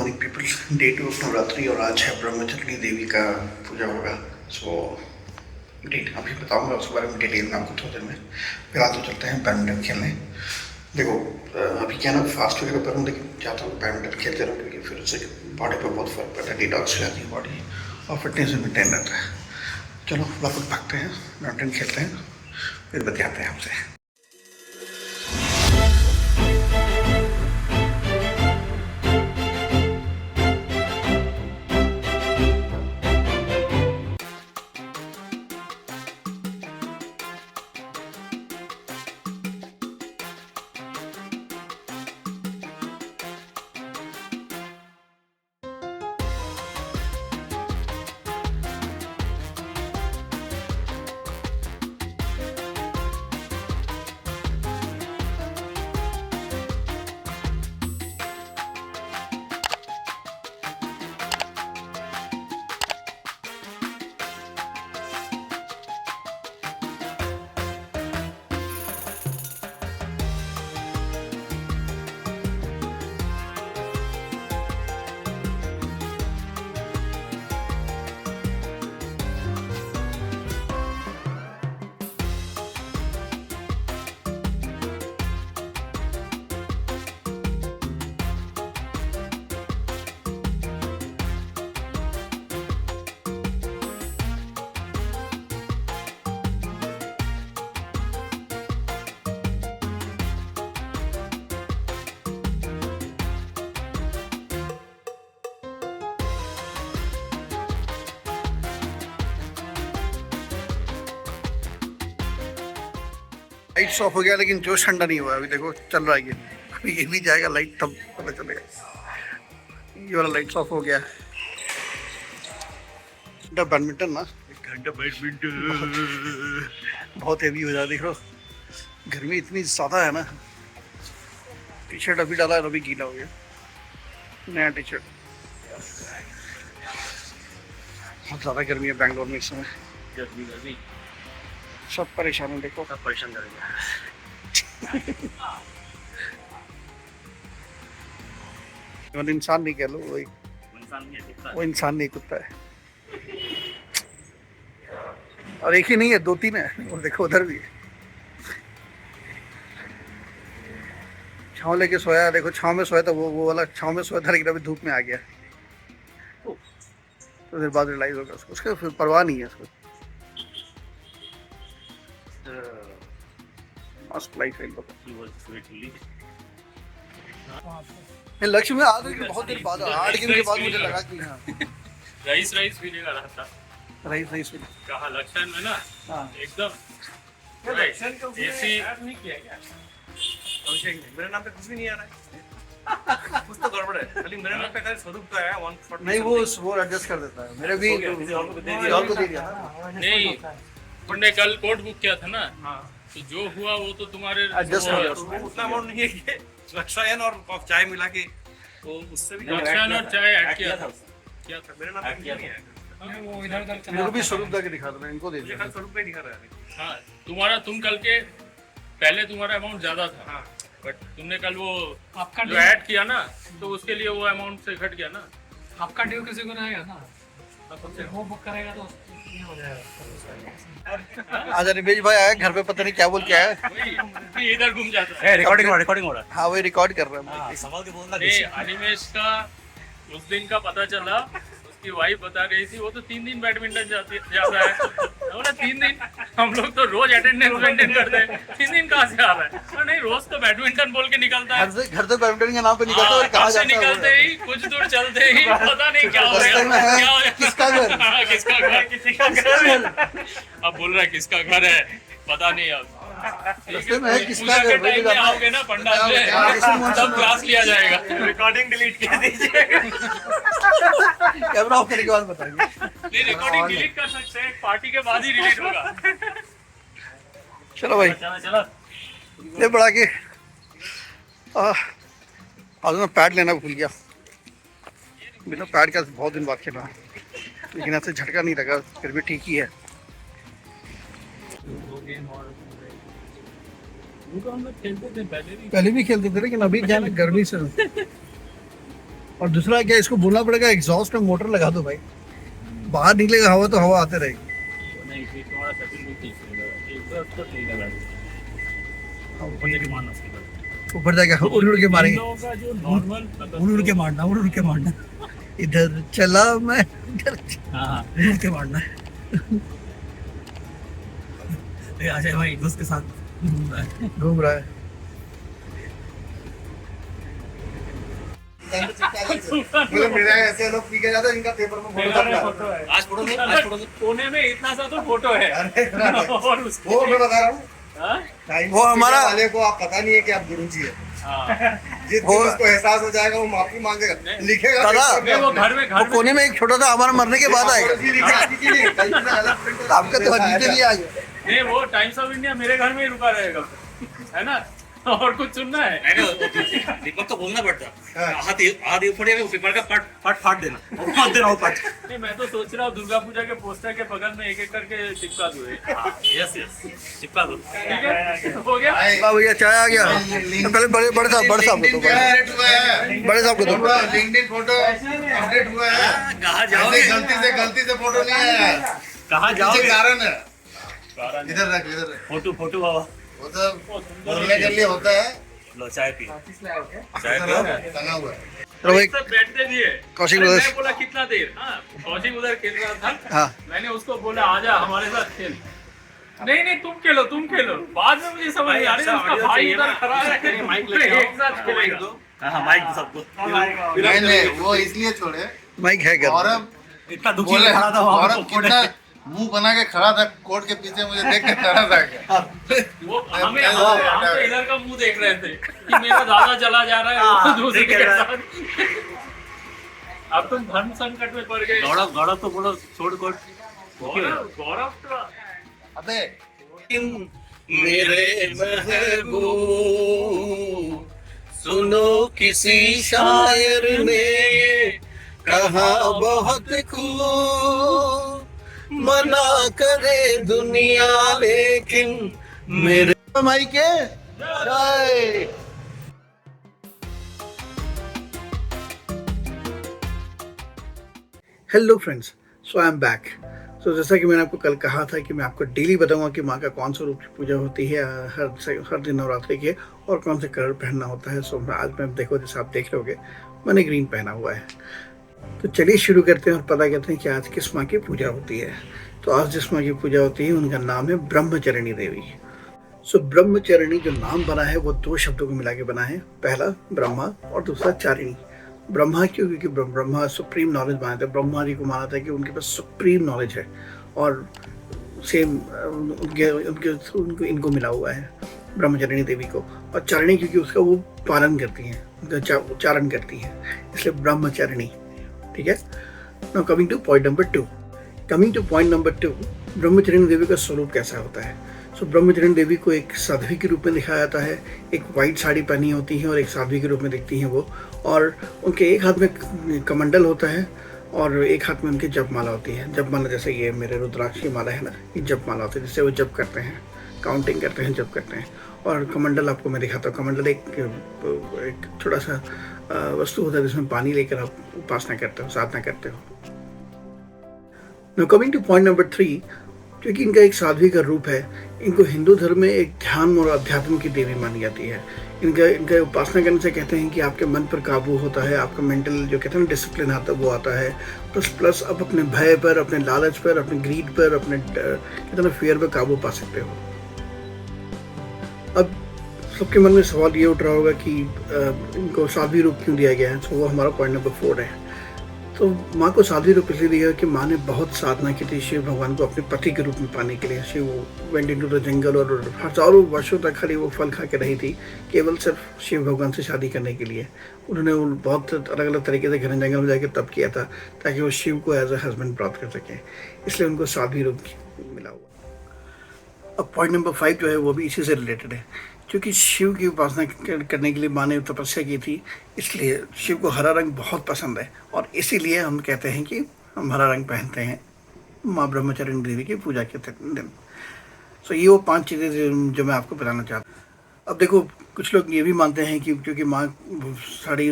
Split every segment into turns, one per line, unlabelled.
Morning people, day 2 of Navratri और आज है ब्रह्मचारिणी देवी का पूजा होगा। सो डेट अभी बताऊंगा उसके बारे में डिटेल में आपको थोड़ी देर में। फिर आज तो चलते हैं बैडमिंटन खेलने। देखो अभी क्या ना फास्ट वगैरह करूँ, लेकिन चाहता हूँ बैडमिंटन खेलते रहूँ क्योंकि फिर उससे बॉडी पर बहुत फर्क पड़ता है, डिटॉक्स हो जाती है बॉडी और फिटनेस भी मेंटेन रहता है। चलो फटाफट भागते हैं, बैडमिंटन खेलते हैं, फिर बताते हैं आपसे। लाइट्स ऑफ हो गया लेकिन जोश ठंडा नहीं हुआ। अभी देखो चल रहा है ये, अभी ये भी जाएगा लाइट तब पता चलेगा। ये वाला लाइट्स ऑफ हो गया। बैडमिंटन ना, एक घंटा बैडमिंटन बहुत हेवी हो जाता है। देख लो गर्मी इतनी ज़्यादा है ना, टी शर्ट अभी डाला है अभी गीला हो गया। नया टी शर्ट, बहुत ज़्यादा गर्मी है बैंगलोर में इस समय। गर्मी सब परेशान है, देखो सब परेशान करेंगे। इंसान नहीं कह लो, वो इंसान नहीं कुत्ता है। और एक ही नहीं है, 2-3 है। और देखो उधर भी छाँव लेके सोया, देखो छाँव में सोया था वो वाला छाँव में सोया था, लेकिन अभी धूप में आ गया। तो फिर बाद रियलाइज होगा उसको, उसका फिर परवाह नहीं है उसको। लक्ष्य में आज बहुत देर बाद 8 दिन के बाद मुझे लगा कि हाँ
राइस भी नहीं रहा था।
राइस
कहा लक्षण में ना, एकदम ऐसी नहीं किया क्या? मेरे नाम पे कुछ भी नहीं आ रहा है। कुछ तो गड़बड़ है। खाली मेरे नाम पे स्वरूप का है 140
नहीं, वो एडजस्ट कर देता है। मेरे भी दे दिया।
नहीं, तुमने कल कोड बुक किया था ना, तो जो हुआ वो तो तुम्हारे
एडजस्ट कर दिया।
उतना अमाउंट नहीं है कि रक्षायन और चाय मिला के, तो उससे भी
रक्षायन और चाय ऐड किया था।
मेरे नाम पे नहीं है।
वो इधर
मेरे भी स्वरूप दा के दिखा दो, इनको दे दिया।
स्वरूप पे दिखा रहा है।
हाँ, तुम कल के पहले तुम्हारा अमाउंट ज्यादा था।
हाँ।
बट तुमने कल वो
आपका
जो ऐड किया ना, तो उसके लिए वो अमाउंट से घट गया ना।
आपका ड्यू किसी को रहेगा ना, वो बुक करेगा तो ये हो जाएगा।
आज निमेश भाई आया घर पे, पता नहीं क्या बोल के आया।
वही इधर घूम जाता है।
रिकॉर्डिंग हो रहा है।
हाँ वही रिकॉर्ड कर रहा है।
सवाल के बोलना
अनिमेश का उस दिन का पता चला, उसकी वाइफ बता रही थी वो तो 3 दिन बैडमिंटन जाता है। बोला 3 दिन, हम लोग तो रोज अटेंडेंस मेंटेन करते हैं, 3 दिन कहाँ से आ रहा है? नहीं, रोज तो बैडमिंटन बोल के निकलता है।
घर से बैडमिंटन के नाम पे निकलता है और कहाँ जाता है?
निकलते ही कुछ दूर चलते ही पता नहीं क्या हो गया।
किसका घर?
किसका घर? अब बोल रहा है किसका घर है, पता नहीं। अब
रास्ते में है, किसका घर?
टाइम में आओगे ना पंडाल में, तब क्लास लिया जाएगा।
रिकॉर्डिंग डिलीट कर दीजिएगा।
कैमरा ऑफ करने के बाद बताएंगे।
नहीं, रिकॉर्डिंग डिलीट कर सकते हैं, पार्टी के बाद ही डिलीट होगा।
चलो भाई
चलो
ये बढ़ा के आज मैं पैड लेना भूल गया। बिना पैड का बहुत दिन बाद खेला, लेकिन ऐसे झटका नहीं लगा, फिर भी ठीक ही है।
वो तो हम लोग खेलते थे पहले
भी खेलते थे, लेकिन अभी क्या गर्मी से और दूसरा क्या, इसको बोलना पड़ेगा एग्जॉस्ट में मोटर लगा दो भाई, बाहर निकलेगा हवा तो हवा आते रहेगी।
नहीं फिर तुम्हारा सेटिंग भी ठीक है, एक बार उसको नहीं लगा दो, ऊपर जाके मारना उसके बाद।
ऊपर जाके उड़ के मारेंगे,
इन लोगों का जो नॉर्मल
उड़ के मारना, उड़ के मारना। इधर चला मैं, इधर
हाँ
उड़ के मारना।
अजय भाई दोस्त के साथ
घूम रहा है। मेरा ऐसे लोग पी के जाते हैं, इनका पेपर में
फोटो है,
आज फोटो नहीं, आज फोटो नहीं।
कोने में इतना सा तो फोटो है और उसके
वो मैं बता रहा हूँ,
हाँ?
वो हमारा वाले को आप पता नहीं है कि आप गुरुजी है।
हाँ।
जिस दिन उसको एहसास हो जाएगा वो माफी मांगेगा, लिखेगा
नहीं, वो घर में
कोने में एक छोटा सा हमारा मरने के बाद आएगा। आपका तो हजी के लिए आ गया।
नहीं, वो टाइम्स ऑफ इंडिया मेरे घर में ही रुका रहेगा, है ना, और कुछ सुनना है।
दीपक तो बोलना पड़ता, हाथ ऊपर है, पेपर का फाट देना, मत देना वो पार्ट।
नहीं, मैं तो सोच रहा हूँ दुर्गा पूजा के पोस्टर के बगल में एक एक करके चिपका दूँ।
यस चिपका दो।
ठीक है, हो गया।
भैया चाय आ गया। पहले बड़े साहब को दो, बड़े साहब को दो।
लिंक्डइन फोटो अपडेट हुआ है।
कहाँ जाओगे?
गलती से फोटो नहीं आया,
कहाँ
पीछे
जाओगे?
कारण है। इधर रख, इधर रख।
फोटो बाबा
वो तो बोलने के लिए होता है,
लो चाय पी, चाय पियो।
टंगा हुआ है।
चलो भाई,
सब बैठते दिए।
कौशिक
अरे
brothers।
मैं बोला कितना देर, हाँ, कौशिक उधर खेल रहा था,
हाँ।
मैंने उसको बोला आजा हमारे साथ खेल। नहीं तुम खेलो। बाद में मुझे समझ नहीं आ रही, उसका भाई उधर खड़ा है,
माइक
एक साथ खेलेगा।
हाँ माइक सबको।
नहीं वो इसलिए छोड़े,
माइक है क्या?
गौरव
इतना दुखी
बोले,
खड़ा था वहाँ
गौरव
पे
कितना मुंह बना के खड़ा था कोर्ट के पीछे, मुझे देख के खड़ा था क्या।
वो हम तो इधर का मुंह देख रहे थे कि मेरा दादा चला जा रहा है, वो दूसरे के साथ। अब तुम धर्म संकट में पड़ गए।
गौरव तो बोलो छोड़ कोट।
गौरव तो
अबे
मेरे महबूब सुनो किसी शायर ने कहा बहुत खूब, मना करे दुनिया लेकिन मेरे
माइक के जय। Hello friends, so I am back. So जैसा कि मैंने आपको कल कहा था कि मैं आपको डेली बताऊंगा कि माँ का कौन सा रूप की पूजा होती है हर दिन नवरात्रि के, और कौन से कलर पहनना होता है। सो आज मैं देखो, जैसे आप देख रहे होगे मैंने ग्रीन पहना हुआ है। तो चलिए शुरू करते हैं और पता करते हैं कि आज किस माँ की पूजा होती है। तो आज जिस माँ की पूजा होती है उनका नाम है ब्रह्मचरणी देवी। सो ब्रह्मचरणी जो नाम बना है वो दो शब्दों को मिला के बना है, पहला ब्रह्मा और दूसरा चारिणी। ब्रह्मा क्यों? क्योंकि ब्रह्मा सुप्रीम नॉलेज मानते हैं, ब्रह्मा जी को माना था कि उनके पास सुप्रीम नॉलेज है, और सेम उनको इनको मिला हुआ है ब्रह्मचरणी देवी को। और चारिणी क्योंकि उसका वो पालन करती हैं, उनका उच्चारण करती हैं, इसलिए ब्रह्मचरणी। ठीक है। Now coming two point number 2, ब्रह्मचरणी देवी का स्वरूप कैसा होता है। सो ब्रह्मचरणी देवी को एक साध्वी के रूप में दिखाया जाता है। एक वाइट साड़ी पहनी होती है और एक साध्वी के रूप में दिखती हैं वो, और उनके एक हाथ में कमंडल होता है और एक हाथ में उनकी जपमाला होती है। जपमाला जैसे ये मेरे रुद्राक्ष की माला है ना, ये जपमाला होती है जिससे वो जप करते हैं, काउंटिंग करते हैं, जप करते हैं। और कमंडल आपको मैं दिखाता हूँ। कमंडल एक छोटा सा वस्तु होता है जिसमें पानी लेकर आप उपासना करते हो, साधना करते हो। Now coming two point number 3, क्योंकि इनका एक साध्वी का रूप है, इनको हिंदू धर्म में एक ध्यान और अध्यात्म की देवी मानी जाती है। इनका उपासना करने से कहते हैं कि आपके मन पर काबू होता है, आपका मेंटल जो कहते हैं ना डिसिप्लिन आता है वो आता है, प्लस आप अपने भय पर, अपने लालच पर, अपने ग्रीड पर, अपने कहते हैं ना फियर पर काबू पा सकते हो। अब सबके मन में सवाल ये उठ रहा होगा कि इनको साध्वी रूप क्यों दिया गया है। तो वो हमारा पॉइंट नंबर 4 है। तो माँ को साध्वी रूप इसलिए दिया कि माँ ने बहुत साधना की थी शिव भगवान को अपने पति के रूप में पाने के लिए। Shiv went into the jungle और हजारों वर्षों तक खाली वो फल खा के रही थी, केवल सिर्फ शिव भगवान से शादी करने के लिए। उन्होंने वो बहुत अलग अलग तरीके से घने जंगल में जाकर तप किया था ताकि वो शिव को एज ए हस्बैंड प्राप्त कर सकें, इसलिए उनको साध्वी रूप मिला हुआ। अब पॉइंट नंबर 5 जो है वो भी इसी से रिलेटेड है, क्योंकि शिव की उपासना करने के लिए माँ ने तपस्या की थी, इसलिए शिव को हरा रंग बहुत पसंद है, और इसीलिए हम कहते हैं कि हम हरा रंग पहनते हैं माँ ब्रह्मचरणी देवी की पूजा के दिन। सो ये वो 5 चीज़ें जो मैं आपको बताना चाहता हूँ। अब देखो, कुछ लोग ये भी मानते हैं कि क्योंकि माँ साड़ी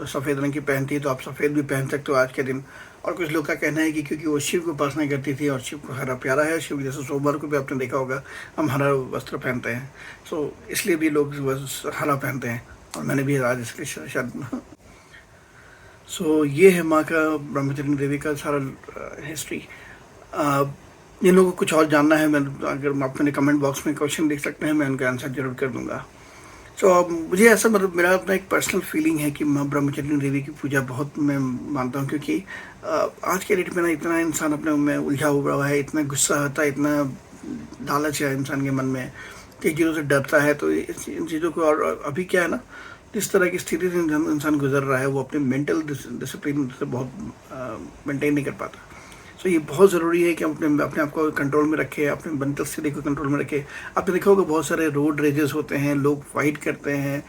सफ़ेद रंग की पहनती है तो आप सफ़ेद भी पहन सकते हो आज के दिन। और कुछ लोग का कहना है कि क्योंकि वो शिव को उपासना करती थी और शिव को हरा प्यारा है, शिव जैसे सोमवार को भी आपने देखा होगा हम हरा वस्त्र पहनते हैं, सो इसलिए भी लोग हरा पहनते हैं, और मैंने भी आज इसलिए शायद सो ये है माँ का, ब्रह्मचारिणी देवी का सारा हिस्ट्री। जिन लोगों को कुछ और जानना है, मैं अगर आप मैंने कमेंट बॉक्स में क्वेश्चन लिख सकते हैं, मैं उनका आंसर जरूर कर दूंगा। सो मुझे ऐसा, मतलब मेरा अपना एक पर्सनल फीलिंग है कि माँ ब्रह्मचारिणी देवी की पूजा बहुत मैं मानता हूँ, क्योंकि आज के डेट में ना इतना इंसान अपने में उलझा हुआ है, इतना गुस्सा आता है, इतना लालच है इंसान के मन में, कई चीज़ों से डरता है। तो इन चीज़ों को, और अभी क्या है ना, जिस तरह की स्थिति से इंसान गुजर रहा है, वो अपने मेंटल डिसिप्लिन से बहुत मेंटेन नहीं कर पाता। सो ये बहुत ज़रूरी है कि हम अपने आप को कंट्रोल में रखें, अपने मेंटल स्थिति को कंट्रोल में रखें। आपने देखा होगा बहुत सारे रोड रेजेस होते हैं, लोग फाइट करते हैं,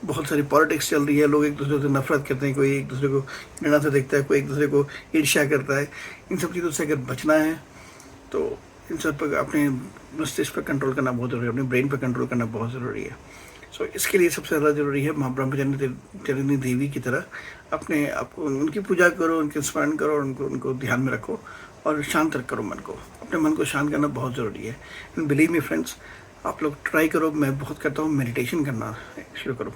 बहुत सारी पॉलिटिक्स चल रही है, लोग एक दूसरे से नफरत करते हैं, कोई एक दूसरे को घृणा से देखता है, कोई एक दूसरे को ईर्ष्या करता है। इन सब चीज़ों से अगर बचना है तो इन सब पर अपने मस्तिष्क पर कंट्रोल करना बहुत ज़रूरी है, अपने ब्रेन पर कंट्रोल करना बहुत ज़रूरी है। सो इसके लिए सबसे ज़्यादा ज़रूरी है माँ ब्रह्मचारिणी देवी की तरह अपने आपको उनकी पूजा करो, उनके स्मरण करो, और उनको ध्यान में रखो और शांत करो मन को। अपने मन को शांत करना बहुत ज़रूरी है। एंड बिलीव मी फ्रेंड्स, आप लोग ट्राई करो, मैं बहुत करता हूँ, मेडिटेशन करना शुरू करो।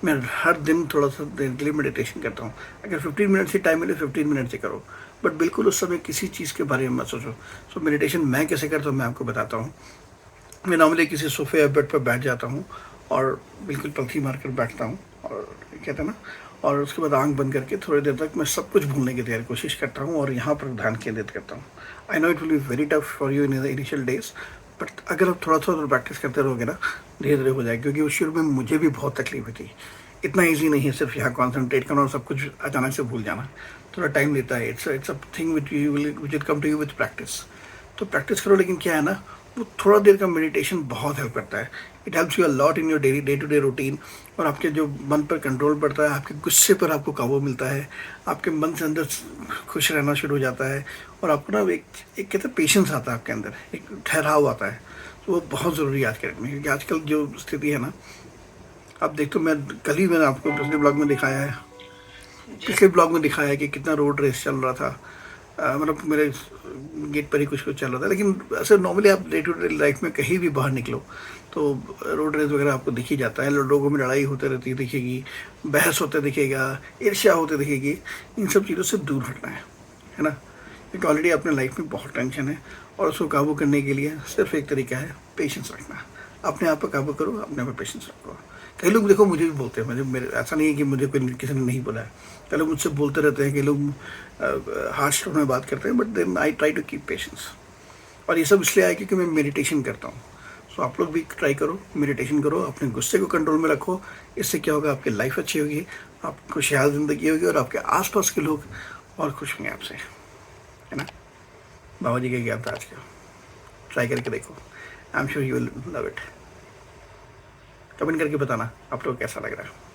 मैं हर दिन थोड़ा सा देर के लिए मेडिटेशन करता हूँ। अगर 15 मिनट से टाइम मिले 15 मिनट से करो, बट बिल्कुल उस समय किसी चीज़ के बारे में मत सोचो। सो मेडिटेशन मैं कैसे करता हूँ मैं आपको बताता हूँ। मैं नॉर्मली किसी सोफे या बेड पर बैठ जाता हूँ और बिल्कुल पलथी मार कर बैठता हूँ, और कहते हैं ना, और उसके बाद आंख बंद करके थोड़ी देर तक मैं सब कुछ भूलने की तैयारी कोशिश करता हूँ और यहाँ पर ध्यान केंद्रित करता हूँ। I know it will be very tough for you in the initial days, but अगर आप थोड़ा थोड़ा प्रैक्टिस करते रहोगे ना, धीरे धीरे हो जाएगा। क्योंकि उस शुरू में मुझे भी बहुत तकलीफ हुई थी। इतना ईजी नहीं है सिर्फ यहाँ कॉन्सेंट्रेट करना और सब कुछ अचानक से भूल जाना, थोड़ा टाइम लेता है। It's a thing which will come to you with practice. तो प्रैक्टिस करो, लेकिन क्या है ना, वो थोड़ा देर का मेडिटेशन बहुत हेल्प करता है। It helps you a lot in your day to day routine. और आपके जो मन पर कंट्रोल बढ़ता है, आपके गुस्से पर आपको काबू मिलता है, आपके मन से अंदर खुश रहना शुरू हो जाता है, और आपको ना एक कहते हैं पेशेंस आता है आपके अंदर, एक ठहराव आता है। तो वो बहुत ज़रूरी है आज के डेट में, क्योंकि आजकल जो स्थिति है ना, आप देखते हो, मैं कल ही मैंने आपको पिछले ब्लॉग में दिखाया है कि कितना रोड रेस चल रहा था। मतलब मेरे गेट पर ही कुछ चल रहा था। लेकिन ऐसे नॉर्मली आप डे टू डे लाइफ में कहीं भी बाहर निकलो तो रोड रेस वगैरह आपको दिख ही जाता है। लोगों में लड़ाई होते रहती दिखेगी, बहस होते दिखेगा, ईर्ष्या होते दिखेगी। इन सब चीज़ों से दूर हटना है ना, क्योंकि ऑलरेडी अपने लाइफ में बहुत टेंशन है, और उसको काबू करने के लिए सिर्फ एक तरीका है, पेशेंस रखना। अपने आप पर काबू करो, अपने आप पर पेशेंस रखो। कई लोग देखो मुझे भी बोलते हैं, मेरे ऐसा नहीं है कि मुझे कोई किसी ने नहीं बोला है, कई लोग मुझसे बोलते रहते हैं, कई लोग हार्श टोन में बात करते हैं, but then I try to keep patience. और ये सब इसलिए आया क्योंकि मैं मेडिटेशन करता हूँ। सो आप लोग भी ट्राई करो, मेडिटेशन करो, अपने गुस्से को कंट्रोल में रखो। इससे क्या होगा, आपकी लाइफ अच्छी होगी, आप खुशहाल ज़िंदगी होगी, और आपके आसपास के लोग और खुश होंगे आपसे, है ना। बाबा जी का ज्ञान था आज का, ट्राई करके देखो, I am sure you will love it. Comment करके बताना आप लोग कैसा लग रहा है।